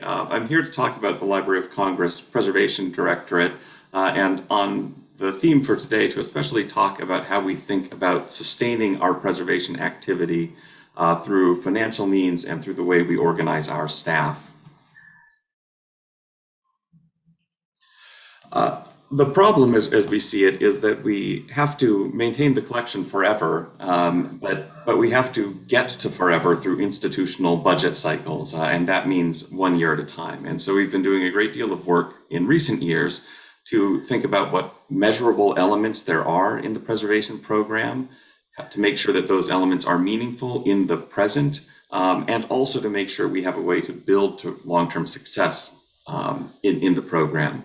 I'm here to talk about the Library of Congress Preservation Directorate, and on the theme for today to especially talk about how we think about sustaining our preservation activity through financial means and through the way we organize our staff. The problem, as we see it, is that we have to maintain the collection forever, but we have to get to forever through institutional budget cycles, and that means 1 year at a time. And so we've been doing a great deal of work in recent years to think about what measurable elements there are in the preservation program, to make sure that those elements are meaningful in the present, and also to make sure we have a way to build to long-term success in the program.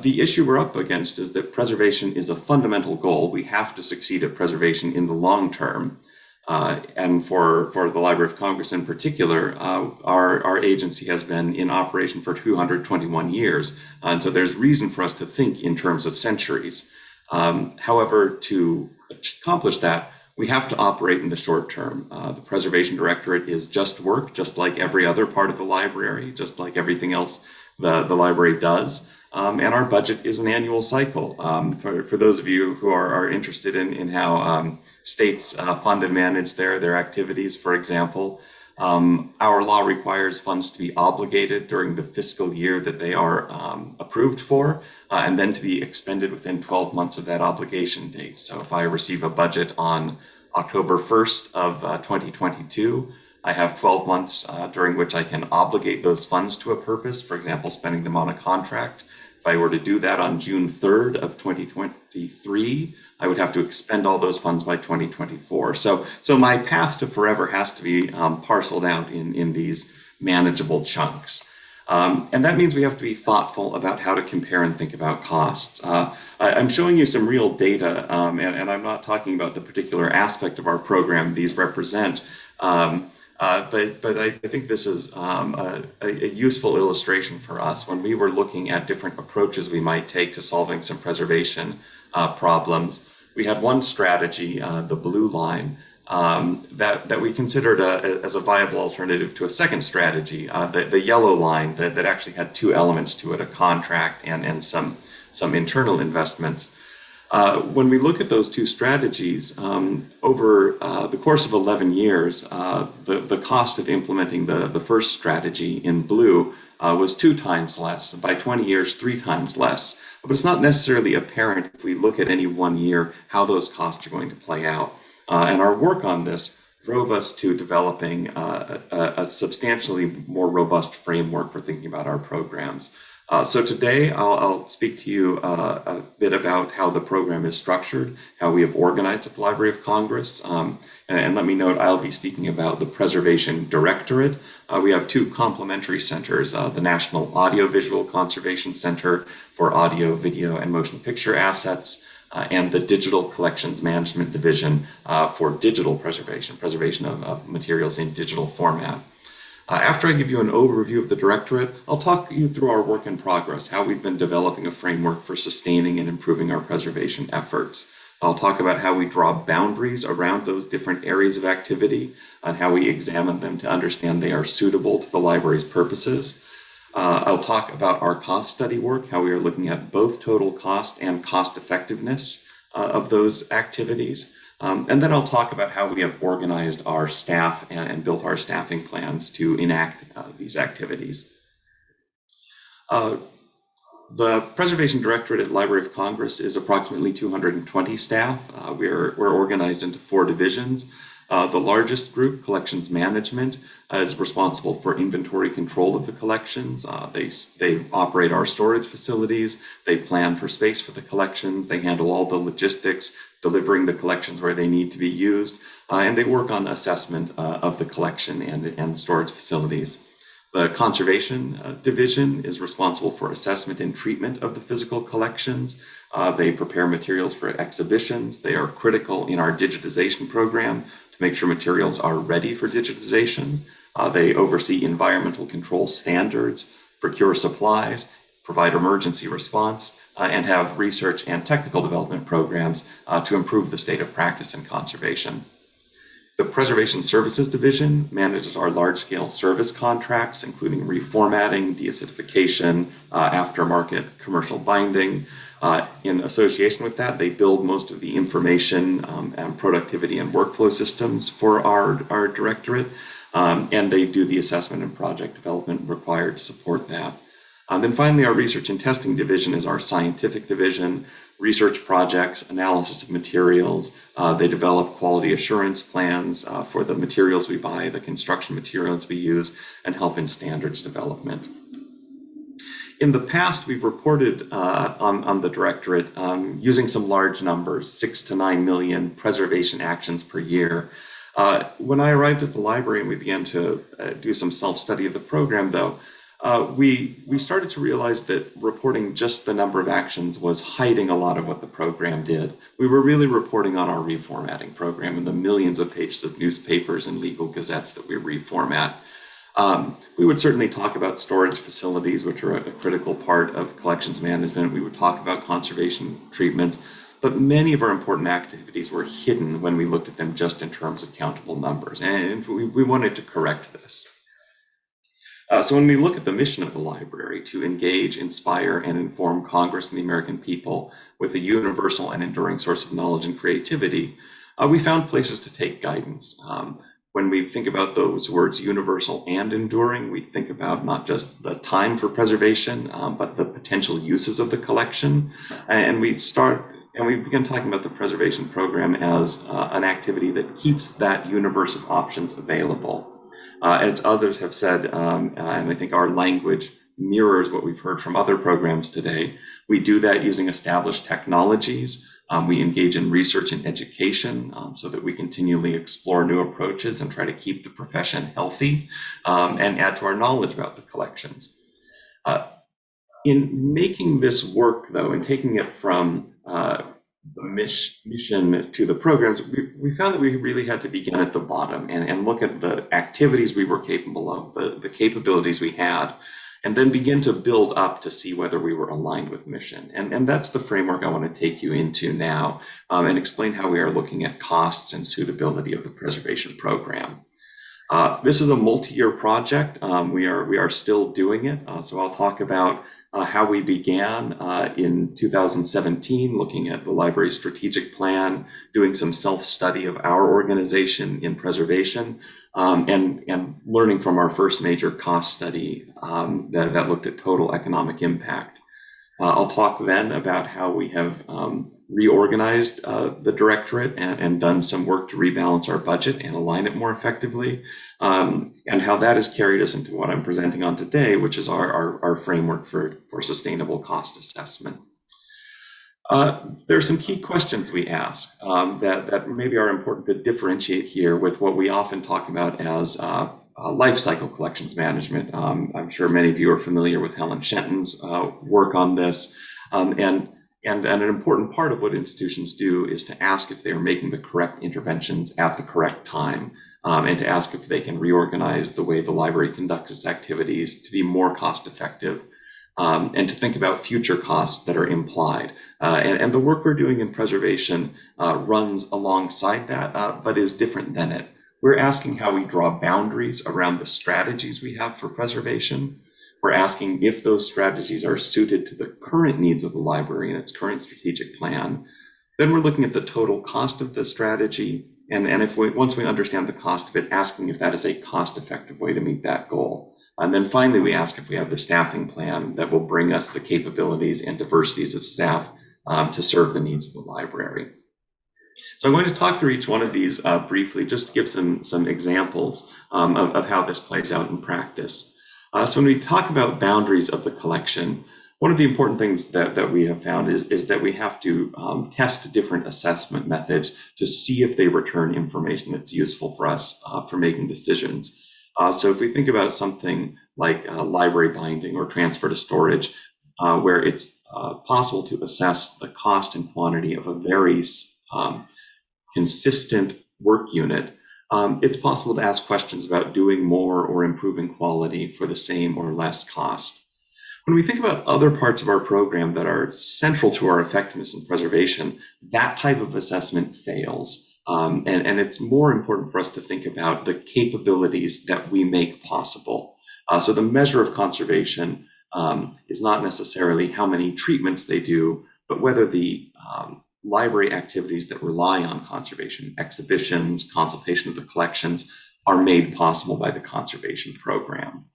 The issue we're up against is that preservation is a fundamental goal. We have to succeed at preservation in the long term. And for the Library of Congress in particular, our agency has been in operation for 221 years. And so there's reason for us to think in terms of centuries. However, to accomplish that, we have to operate in the short term. The Preservation Directorate is just work, just like every other part of the library, just like everything else the library does. And our budget is an annual cycle. For those of you who are interested in how states fund and manage their activities, for example, our law requires funds to be obligated during the fiscal year that they are approved for, and then to be expended within 12 months of that obligation date. So if I receive a budget on October 1st of 2022, I have 12 months during which I can obligate those funds to a purpose, for example, spending them on a contract. If I were to do that on June 3rd of 2023, I would have to expend all those funds by 2024. So my path to forever has to be parceled out in these manageable chunks. And that means we have to be thoughtful about how to compare and think about costs. I'm showing you some real data, and I'm not talking about the particular aspect of our program these represent. But I think this is a useful illustration for us when we were looking at different approaches we might take to solving some preservation problems. We had one strategy, the blue line, that we considered as a viable alternative to a second strategy, the yellow line that actually had two elements to it, a contract and some internal investments. When we look at those two strategies, over the course of 11 years, the cost of implementing the first strategy in blue was 2 times less. By 20 years, 3 times less. But it's not necessarily apparent if we look at any 1 year how those costs are going to play out. And our work on this drove us to developing a substantially more robust framework for thinking about our programs. So today I'll speak to you a bit about how the program is structured, how we have organized at the Library of Congress, and let me note I'll be speaking about the Preservation Directorate. We have 2 complementary centers, the National Audiovisual Conservation Center for audio, video, and motion picture assets, and the Digital Collections Management Division for digital preservation of materials in digital format. After I give you an overview of the Directorate, I'll talk you through our work in progress, how we've been developing a framework for sustaining and improving our preservation efforts. I'll talk about how we draw boundaries around those different areas of activity and how we examine them to understand they are suitable to the library's purposes. I'll talk about our cost study work, how we are looking at both total cost and cost effectiveness of those activities. And then I'll talk about how we have organized our staff and built our staffing plans to enact these activities. The Preservation Directorate at the Library of Congress is approximately 220 staff. We're organized into 4 divisions. The largest group, Collections Management, is responsible for inventory control of the collections. They operate our storage facilities. They plan for space for the collections. They handle all the logistics, delivering the collections where they need to be used, and they work on assessment of the collection and storage facilities. The Conservation Division is responsible for assessment and treatment of the physical collections. They prepare materials for exhibitions. They are critical in our digitization program to make sure materials are ready for digitization. They oversee environmental control standards, procure supplies, provide emergency response, and have research and technical development programs to improve the state of practice in conservation. The Preservation Services Division manages our large-scale service contracts, including reformatting, deacidification, aftermarket commercial binding. In association with that, they build most of the information and productivity and workflow systems for our directorate, and they do the assessment and project development required to support that. Then finally, our Research and Testing Division is our scientific division, research projects, analysis of materials. They develop quality assurance plans for the materials we buy, the construction materials we use, and help in standards development. In the past, we've reported on the Directorate using some large numbers, 6 to 9 million preservation actions per year. When I arrived at the library and we began to do some self-study of the program, though, we started to realize that reporting just the number of actions was hiding a lot of what the program did. We were really reporting on our reformatting program and the millions of pages of newspapers and legal gazettes that we reformat. We would certainly talk about storage facilities, which are a critical part of collections management. We would talk about conservation treatments, but many of our important activities were hidden when we looked at them just in terms of countable numbers, and we wanted to correct this. So when we look at the mission of the library to engage, inspire, and inform Congress and the American people with a universal and enduring source of knowledge and creativity, we found places to take guidance. When we think about those words universal and enduring, we think about not just the time for preservation, but the potential uses of the collection. And we begin talking about the preservation program as an activity that keeps that universe of options available. As others have said, and I think our language mirrors what we've heard from other programs today, we do that using established technologies. We engage in research and education so that we continually explore new approaches and try to keep the profession healthy and add to our knowledge about the collections. In making this work, though, and taking it from the mission to the programs, we found that we really had to begin at the bottom and look at the activities we were capable of, the capabilities we had, and then begin to build up to see whether we were aligned with mission. And that's the framework I want to take you into now and explain how we are looking at costs and suitability of the preservation program. This is a multi-year project. We are still doing it. So I'll talk about how we began in 2017, looking at the library's strategic plan, doing some self-study of our organization in preservation, and learning from our first major cost study that looked at total economic impact. I'll talk then about how we have reorganized the Directorate and done some work to rebalance our budget and align it more effectively, and how that has carried us into what I'm presenting on today, which is our framework for sustainable cost assessment. There are some key questions we ask that maybe are important to differentiate here with what we often talk about as life cycle collections management. I'm sure many of you are familiar with Helen Shenton's work on this, and an important part of what institutions do is to ask if they are making the correct interventions at the correct time, and to ask if they can reorganize the way the library conducts its activities to be more cost effective, and to think about future costs that are implied. And the work we're doing in preservation runs alongside that, but is different than it. We're asking how we draw boundaries around the strategies we have for preservation. We're asking if those strategies are suited to the current needs of the library and its current strategic plan. Then we're looking at the total cost of the strategy. And once we understand the cost of it, asking if that is a cost-effective way to meet that goal. And then finally, we ask if we have the staffing plan that will bring us the capabilities and diversities of staff to serve the needs of the library. So I'm going to talk through each one of these briefly, just to give some examples of how this plays out in practice. So when we talk about boundaries of the collection, one of the important things that we have found is that we have to test different assessment methods to see if they return information that's useful for us for making decisions. So if we think about something like library binding or transfer to storage, where it's possible to assess the cost and quantity of a very consistent work unit, it's possible to ask questions about doing more or improving quality for the same or less cost. When we think about other parts of our program that are central to our effectiveness and preservation, that type of assessment fails. And it's more important for us to think about the capabilities that we make possible. So the measure of conservation is not necessarily how many treatments they do, but whether the library activities that rely on conservation, exhibitions, consultation of the collections, are made possible by the conservation program.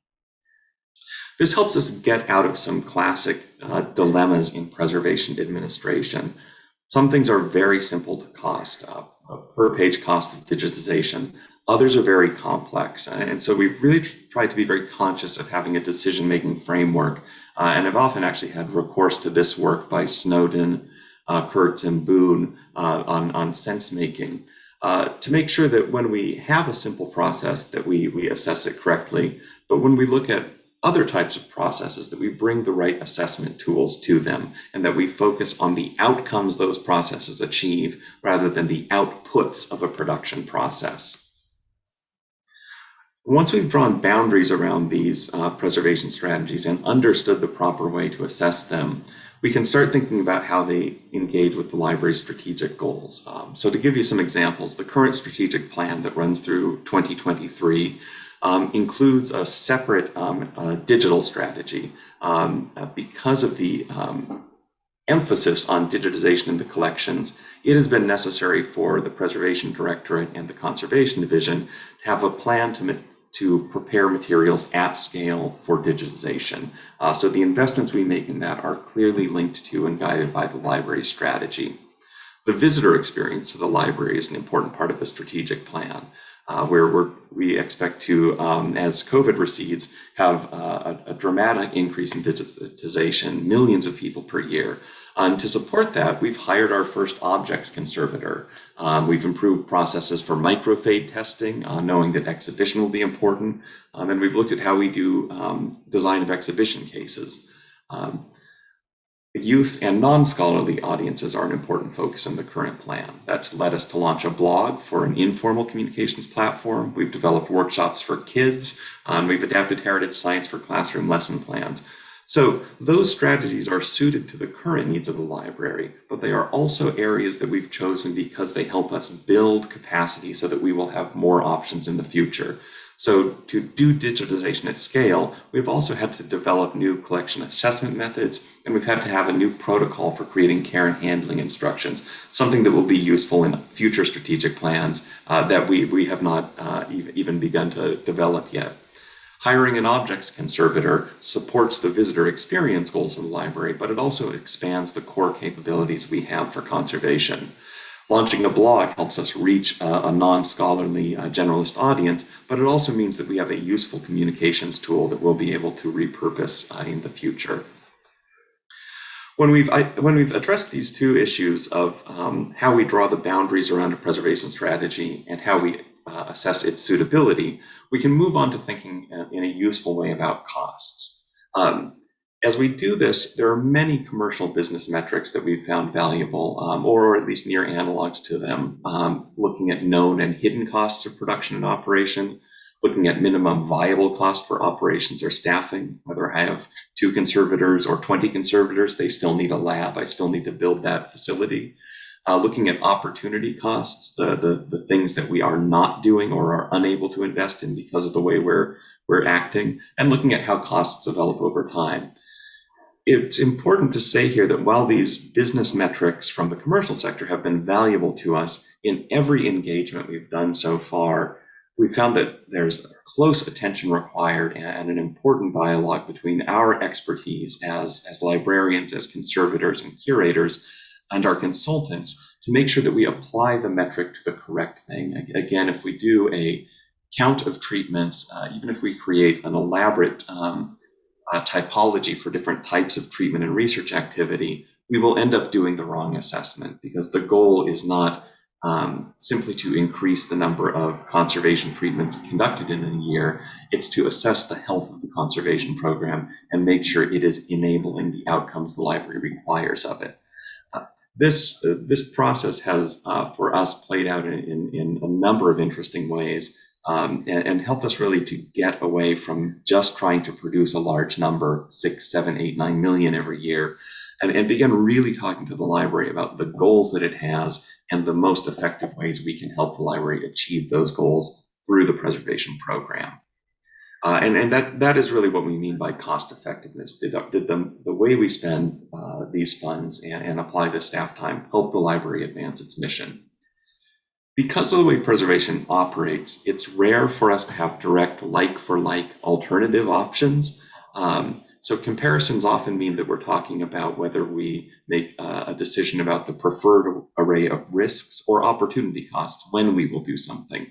This helps us get out of some classic dilemmas in preservation administration. Some things are very simple to cost, a per-page cost of digitization. Others are very complex. And so we've really tried to be very conscious of having a decision-making framework. And I've often actually had recourse to this work by Snowden, Kurtz, and Boone on sense-making to make sure that when we have a simple process that we assess it correctly, but when we look at other types of processes, that we bring the right assessment tools to them and that we focus on the outcomes those processes achieve rather than the outputs of a production process. Once we've drawn boundaries around these preservation strategies and understood the proper way to assess them, we can start thinking about how they engage with the library's strategic goals. So to give you some examples, the current strategic plan that runs through 2023 includes a separate digital strategy because of the emphasis on digitization in the collections. It has been necessary for the Preservation Directorate and the Conservation Division to have a plan to prepare materials at scale for digitization. So the investments we make in that are clearly linked to and guided by the library's strategy. The visitor experience to the library is an important part of the strategic plan. Where we expect to, as COVID recedes, have a dramatic increase in digitization, millions of people per year. And to support that, we've hired our first objects conservator. We've improved processes for microfade testing, knowing that exhibition will be important. And we've looked at how we do design of exhibition cases. Youth and non-scholarly audiences are an important focus in the current plan. That's led us to launch a blog for an informal communications platform. We've developed workshops for kids. We've adapted heritage science for classroom lesson plans. So those strategies are suited to the current needs of the library, but they are also areas that we've chosen because they help us build capacity so that we will have more options in the future. So to do digitization at scale, we've also had to develop new collection assessment methods, and we've had to have a new protocol for creating care and handling instructions, something that will be useful in future strategic plans that we have not even begun to develop yet. Hiring an objects conservator supports the visitor experience goals of the library, but it also expands the core capabilities we have for conservation. Launching a blog helps us reach a non-scholarly generalist audience, but it also means that we have a useful communications tool that we'll be able to repurpose in the future. When we've addressed these two issues of how we draw the boundaries around a preservation strategy and how we assess its suitability, we can move on to thinking in a useful way about costs. As we do this, there are many commercial business metrics that we've found valuable, or at least near analogs to them, looking at known and hidden costs of production and operation, looking at minimum viable cost for operations or staffing, whether I have 2 conservators or 20 conservators, they still need a lab, I still need to build that facility. Looking at opportunity costs, the things that we are not doing or are unable to invest in because of the way we're acting, and looking at how costs develop over time. It's important to say here that while these business metrics from the commercial sector have been valuable to us, in every engagement we've done so far, we found that there's close attention required and an important dialogue between our expertise as librarians, as conservators and curators, and our consultants to make sure that we apply the metric to the correct thing. Again, if we do a count of treatments, even if we create an elaborate typology for different types of treatment and research activity, we will end up doing the wrong assessment because the goal is not simply to increase the number of conservation treatments conducted in a year. It's to assess the health of the conservation program and make sure it is enabling the outcomes the library requires of it. This process has, for us, played out in a number of interesting ways. And helped us really to get away from just trying to produce a large number, 6, 7, 8, 9 million every year, and begin really talking to the library about the goals that it has and the most effective ways we can help the library achieve those goals through the preservation program. And that is really what we mean by cost effectiveness. Did the way we spend these funds and apply the staff time help the library advance its mission? Because of the way preservation operates, it's rare for us to have direct like-for-like alternative options. So comparisons often mean that we're talking about whether we make a decision about the preferred array of risks or opportunity costs when we will do something.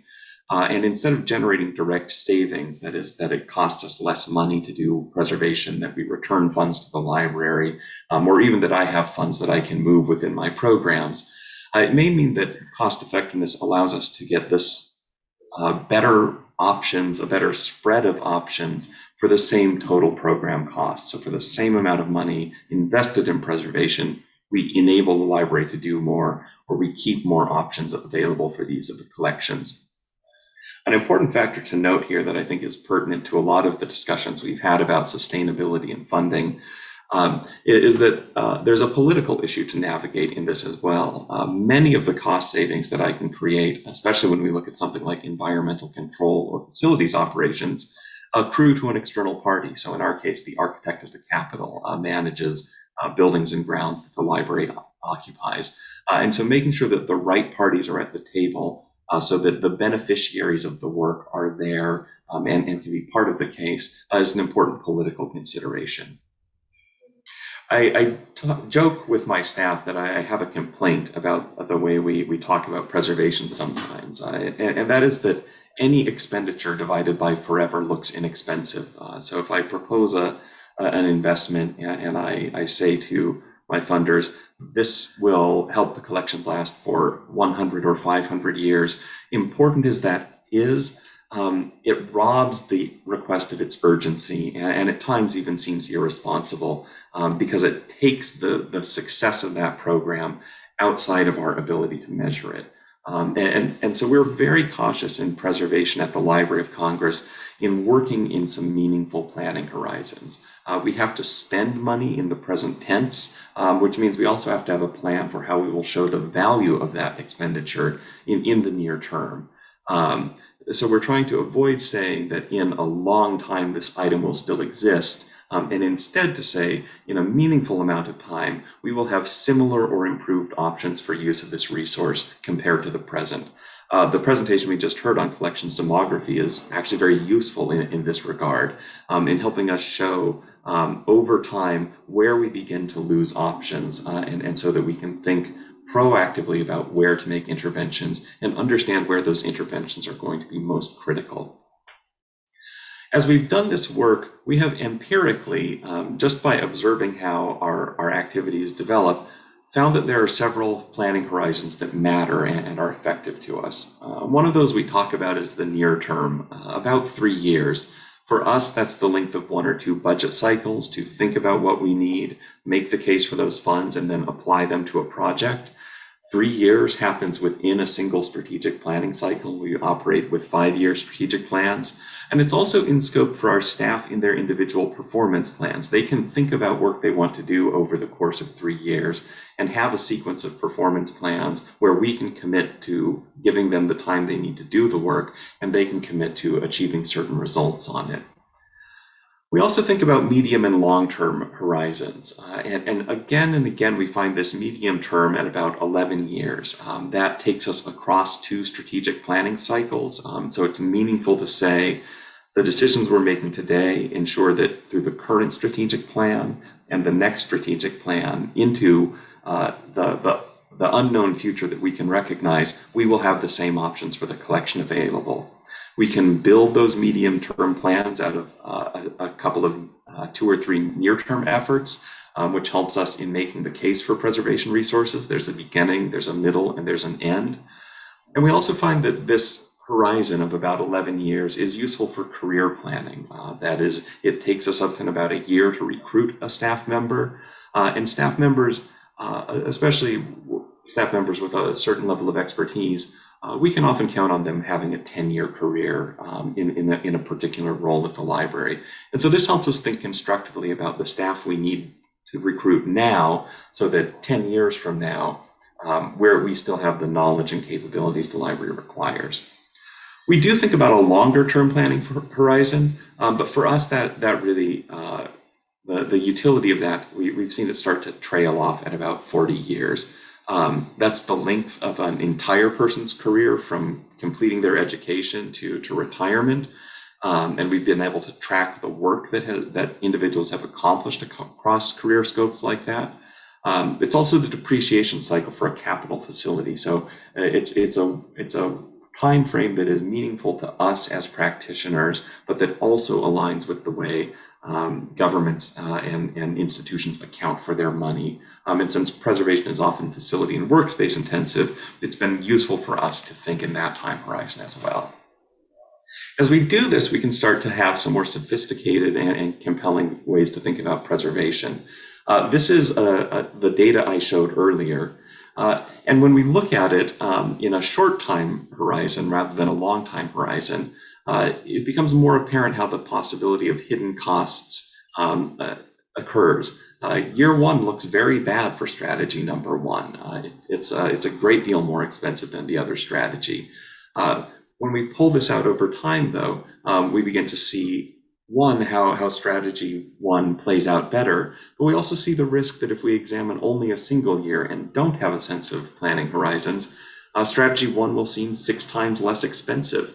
And instead of generating direct savings, that is, that it costs us less money to do preservation, that we return funds to the library, or even that I have funds that I can move within my programs, it may mean that cost effectiveness allows us to get this better options, a better spread of options for the same total program cost. So for the same amount of money invested in preservation, we enable the library to do more, or we keep more options available for these of the collections. An important factor to note here that I think is pertinent to a lot of the discussions we've had about sustainability and funding is that there's a political issue to navigate in this as well. Many of the cost savings that I can create, especially when we look at something like environmental control or facilities operations, accrue to an external party. So in our case, the architect of the Capitol manages buildings and grounds that the library occupies. And so making sure that the right parties are at the table so that the beneficiaries of the work are there and can be part of the case is an important political consideration. I joke with my staff that I have a complaint about the way we talk about preservation sometimes, and that is that any expenditure divided by forever looks inexpensive. So if I propose an investment and I say to my funders, this will help the collections last for 100 or 500 years, important as that is, it robs the request of its urgency and at times even seems irresponsible because it takes the success of that program outside of our ability to measure it. And so we're very cautious in preservation at the Library of Congress in working in some meaningful planning horizons. We have to spend money in the present tense, which means we also have to have a plan for how we will show the value of that expenditure in the near term. So we're trying to avoid saying that in a long time this item will still exist, and instead to say in a meaningful amount of time we will have similar or improved options for use of this resource compared to the present. The presentation we just heard on collections demography is actually very useful in this regard, in helping us show over time where we begin to lose options, and so that we can think proactively about where to make interventions and understand where those interventions are going to be most critical. As we've done this work, we have empirically, just by observing how our activities develop, found that there are several planning horizons that matter and are effective to us. One of those we talk about is the near term, about 3 years. For us, that's the length of 1 or 2 budget cycles to think about what we need, make the case for those funds, and then apply them to a project. 3 years happens within a single strategic planning cycle. We operate with 5-year strategic plans. And it's also in scope for our staff in their individual performance plans. They can think about work they want to do over the course of 3 years and have a sequence of performance plans where we can commit to giving them the time they need to do the work, and they can commit to achieving certain results on it. We also think about medium and long-term horizons. And again, we find this medium term at about 11 years. That takes us across 2 strategic planning cycles. So it's meaningful to say the decisions we're making today ensure that through the current strategic plan and the next strategic plan into the unknown future that we can recognize, we will have the same options for the collection available. We can build those medium-term plans out of a couple of 2 or 3 near-term efforts, which helps us in making the case for preservation resources. There's a beginning, there's a middle, and there's an end. And we also find that this horizon of about 11 years is useful for career planning. That is, it takes us often about a year to recruit a staff member, and staff members, especially staff members with a certain level of expertise, we can often count on them having a 10-year career in a particular role at the library. And so this helps us think constructively about the staff we need to recruit now so that 10 years from now, where we still have the knowledge and capabilities the library requires. We do think about a longer term planning horizon, but for us that really, the utility of that, we've seen it start to trail off at about 40 years. That's the length of an entire person's career from completing their education to retirement. And we've been able to track the work that individuals have accomplished across career scopes like that. It's also the depreciation cycle for a capital facility. So it's a time frame that is meaningful to us as practitioners, but that also aligns with the way governments and institutions account for their money. And since preservation is often facility and workspace intensive, it's been useful for us to think in that time horizon as well. As we do this, we can start to have some more sophisticated and compelling ways to think about preservation. This is the data I showed earlier. And when we look at it in a short time horizon rather than a long time horizon, it becomes more apparent how the possibility of hidden costs occurs. Year one looks very bad for strategy number one. It's a great deal more expensive than the other strategy. When we pull this out over time, though, we begin to see, one, how strategy one plays out better, but we also see the risk that if we examine only a single year and don't have a sense of planning horizons, strategy one will seem 6 times less expensive.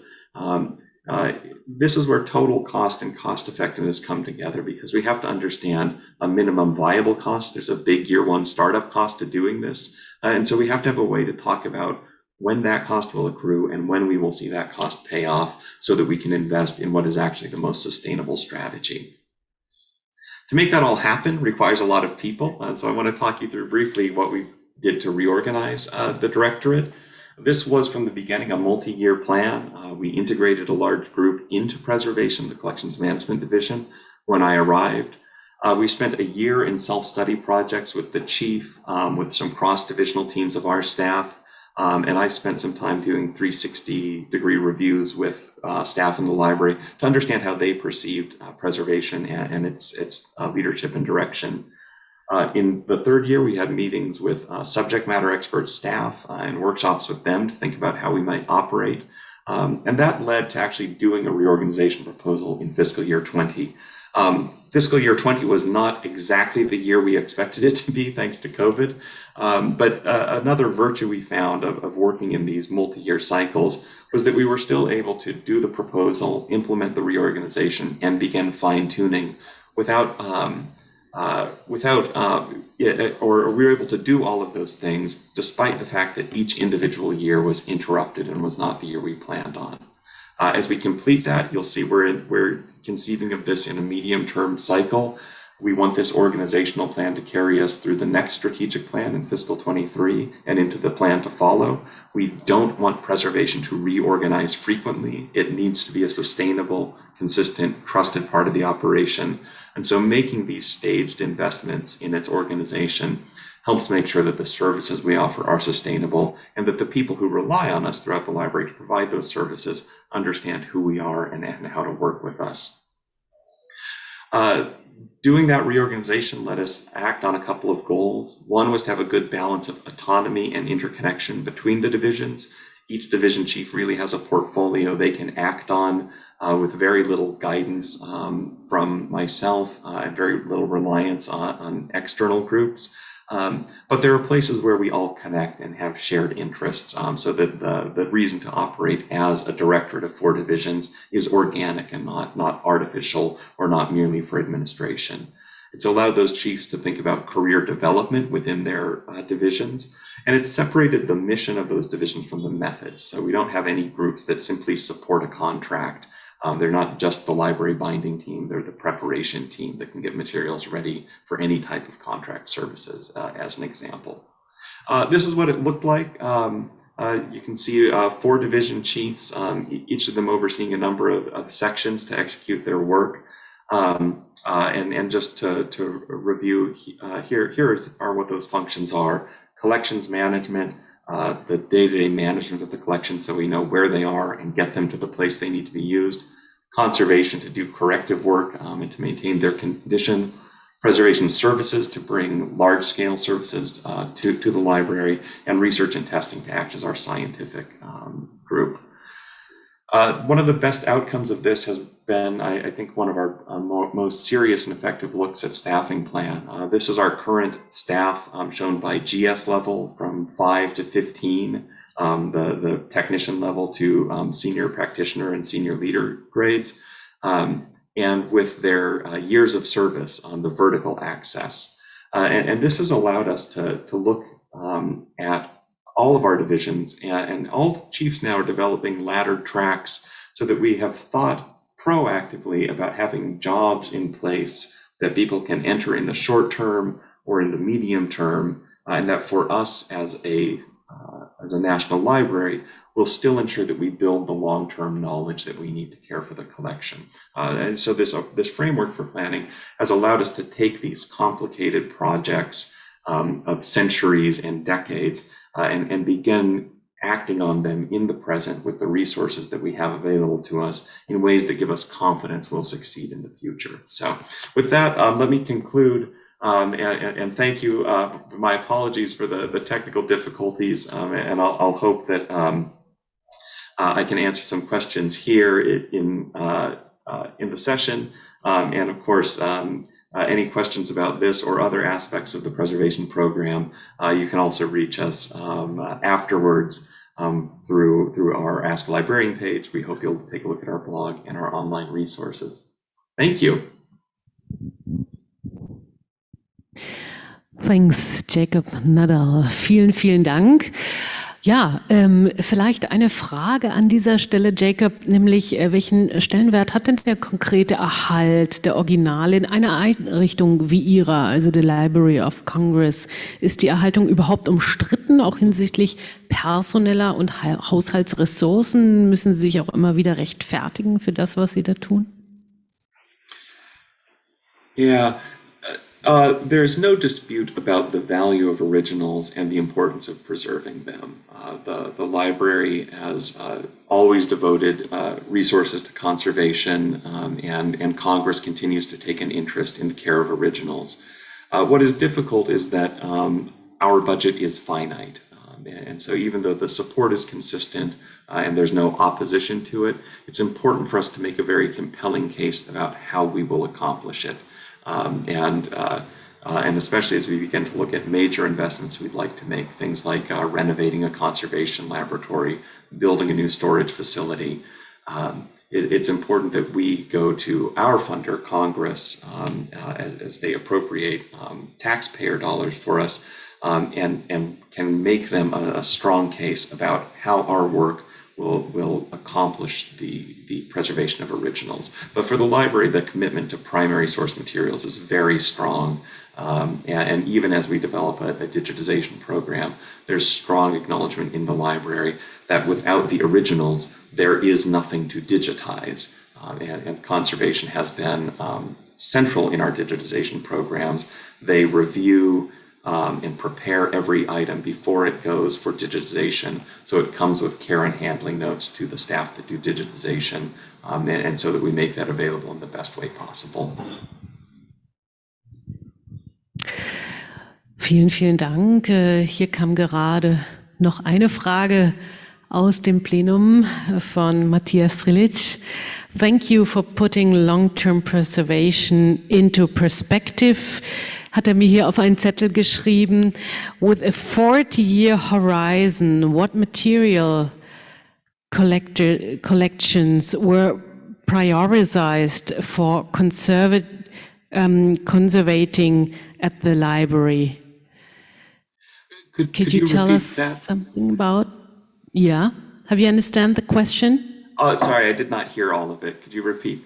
This is where total cost and cost effectiveness come together, because we have to understand a minimum viable cost. There's a big year one startup cost to doing this. And so we have to have a way to talk about when that cost will accrue and when we will see that cost pay off so that we can invest in what is actually the most sustainable strategy. To make that all happen requires a lot of people. So I want to talk you through briefly what we did to reorganize the Directorate. This was from the beginning a multi-year plan. We integrated a large group into preservation, the Collections Management Division, when I arrived. We spent a year in self-study projects with the chief, with some cross-divisional teams of our staff. And I spent some time doing 360-degree reviews with staff in the library to understand how they perceived preservation and its leadership and direction. In the third year, we had meetings with subject matter expert staff and workshops with them to think about how we might operate. And that led to actually doing a reorganization proposal in fiscal year 20. Fiscal year 20 was not exactly the year we expected it to be, thanks to COVID. But another virtue we found of working in these multi-year cycles was that we were still able to do the proposal, implement the reorganization, and begin fine-tuning without or we were able to do all of those things despite the fact that each individual year was interrupted and was not the year we planned on. As we complete that, you'll see we're conceiving of this in a medium-term cycle. We want this organizational plan to carry us through the next strategic plan in fiscal 23 and into the plan to follow. We don't want preservation to reorganize frequently. It needs to be a sustainable, consistent, trusted part of the operation. And so making these staged investments in its organization helps make sure that the services we offer are sustainable and that the people who rely on us throughout the library to provide those services understand who we are and how to work with us. Doing that reorganization let us act on a couple of goals. One was to have a good balance of autonomy and interconnection between the divisions. Each division chief really has a portfolio they can act on with very little guidance from myself and very little reliance on external groups. But there are places where we all connect and have shared interests, so that the reason to operate as a directorate of 4 divisions is organic and not artificial or not merely for administration. It's allowed those chiefs to think about career development within their divisions, and it's separated the mission of those divisions from the methods. So we don't have any groups that simply support a contract. They're not just the library binding team, they're the preparation team that can get materials ready for any type of contract services, as an example. This is what it looked like. You can see 4 division chiefs, each of them overseeing a number of sections to execute their work. And just to review, here are what those functions are. Collections management, the day-to-day management of the collection so we know where they are and get them to the place they need to be used. Conservation to do corrective work and to maintain their condition. preservation services to bring large-scale services to the library, and research and testing to act as our scientific group. One of the best outcomes of this has been, I think, one of our most serious and effective looks at staffing plan. This is our current staff shown by GS level from 5 to 15, the technician level to senior practitioner and senior leader grades. And with their years of service on the vertical axis. And this has allowed us to look at all of our divisions, and all chiefs now are developing laddered tracks so that we have thought proactively about having jobs in place that people can enter in the short term or in the medium term, and that for us as a national library will still ensure that we build the long-term knowledge that we need to care for the collection. And so this framework for planning has allowed us to take these complicated projects of centuries and decades and begin acting on them in the present with the resources that we have available to us in ways that give us confidence we'll succeed in the future. So with that, let me conclude. And thank you. My apologies for the technical difficulties, and I'll hope that I can answer some questions here in the session. And of course, any questions about this or other aspects of the preservation program, you can also reach us afterwards through our Ask a Librarian page. We hope you'll take a look at our blog and our online resources. Thank you. Thanks, Jacob Nadal. Vielen, vielen Dank. Ja, vielleicht eine Frage an dieser Stelle, Jacob, nämlich welchen Stellenwert hat denn der konkrete Erhalt der Originale in einer Einrichtung wie Ihrer, also der Library of Congress? Ist die Erhaltung überhaupt umstritten, auch hinsichtlich personeller und Haushaltsressourcen? Müssen Sie sich auch immer wieder rechtfertigen für das, was Sie da tun? Yeah. There's no dispute about the value of originals and the importance of preserving them. The library has always devoted resources to conservation, and Congress continues to take an interest in the care of originals. What is difficult is that our budget is finite. And so even though the support is consistent and there's no opposition to it, it's important for us to make a very compelling case about how we will accomplish it. And especially as we begin to look at major investments we'd like to make, things like renovating a conservation laboratory, building a new storage facility. It's important that we go to our funder, Congress, as they appropriate taxpayer dollars for us, and can make them a strong case about how our work will accomplish the preservation of originals. But for the library, the commitment to primary source materials is very strong. And even as we develop a digitization program, there's strong acknowledgement in the library that without the originals, there is nothing to digitize. And conservation has been central in our digitization programs. They review and prepare every item before it goes for digitization. So it comes with care and handling notes to the staff that do digitization, and so that we make that available in the best way possible. Vielen, vielen Dank. Hier kam gerade noch eine Frage aus dem Plenum von Matthias Strilic. Thank you for putting long-term preservation into perspective. Hat er mir hier auf einen Zettel geschrieben. With a 40-year horizon, what material collections were prioritized for conservating at the library? Could you tell us something about? Yeah. Have you understand the question? Oh, sorry, I did not hear all of it. Could you repeat?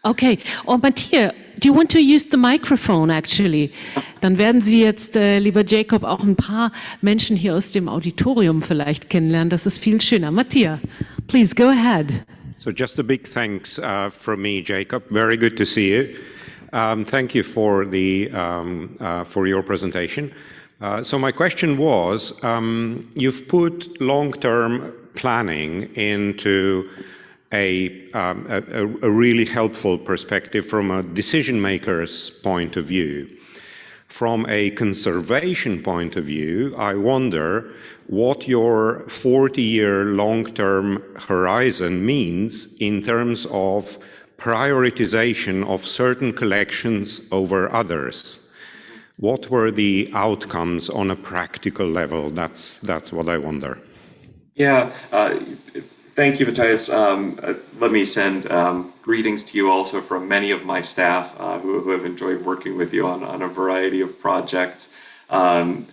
Okay. Oh, Matthias, do you want to use the microphone, actually? Dann werden Sie jetzt, lieber Jacob, auch ein paar Menschen hier aus dem Auditorium vielleicht kennenlernen. Das ist viel schöner. Matthias, please go ahead. So just a big thanks from me, Jacob. Very good to see you. Thank you for your presentation. So my question was, you've put long-term planning into a really helpful perspective from a decision maker's point of view. From a conservation point of view, I wonder what your 40-year long-term horizon means in terms of prioritization of certain collections over others. What were the outcomes on a practical level? That's what I wonder. Yeah, thank you, Matthias. Let me send greetings to you also from many of my staff who have enjoyed working with you on a variety of projects. And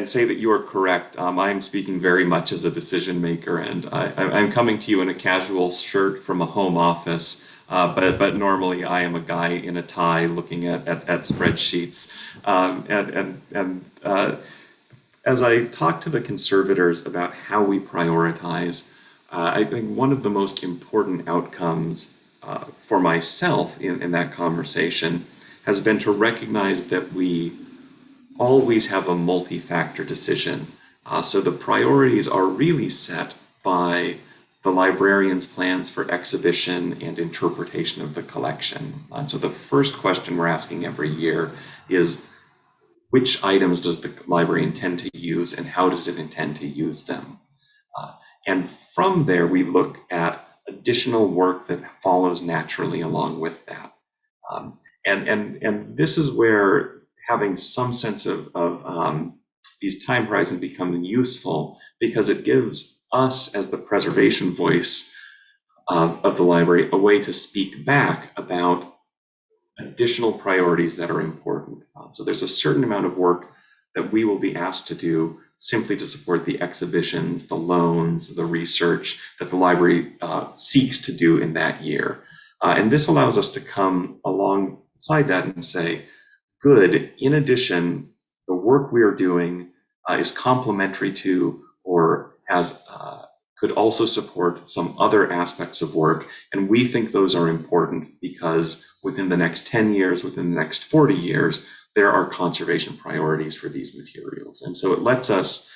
say that you are correct. I'm speaking very much as a decision maker, and I'm coming to you in a casual shirt from a home office. But normally I am a guy in a tie looking at spreadsheets. As I talk to the conservators about how we prioritize, I think one of the most important outcomes for myself in that conversation has been to recognize that we always have a multi-factor decision. So the priorities are really set by the librarian's plans for exhibition and interpretation of the collection. So the first question we're asking every year is, which items does the library intend to use and how does it intend to use them? And from there, we look at additional work that follows naturally along with that. And this is where having some sense of these time horizons become useful, because it gives us as the preservation voice of the library a way to speak back about additional priorities that are important. So there's a certain amount of work that we will be asked to do simply to support the exhibitions, the loans, the research that the library seeks to do in that year. And this allows us to come alongside that and say, good, in addition, the work we are doing is complementary to or could also support some other aspects of work. And we think those are important because within the next 10 years, within the next 40 years, there are conservation priorities for these materials. And so it lets us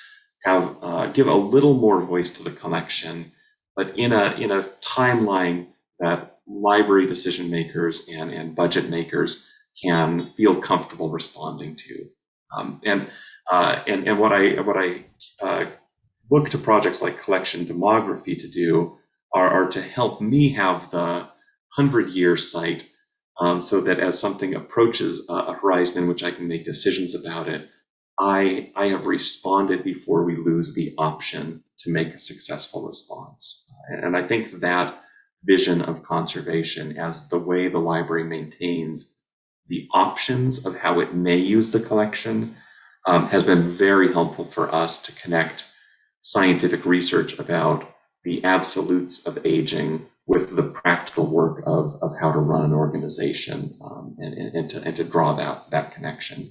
give a little more voice to the collection, but in a timeline that library decision makers and budget makers can feel comfortable responding to. And what I look to projects like collection demography to do are to help me have the 100-year sight, so that as something approaches a horizon in which I can make decisions about it, I have responded before we lose the option to make a successful response. And I think that vision of conservation as the way the library maintains the options of how it may use the collection has been very helpful for us to connect scientific research about the absolutes of aging with the practical work of how to run an organization, and to draw that connection.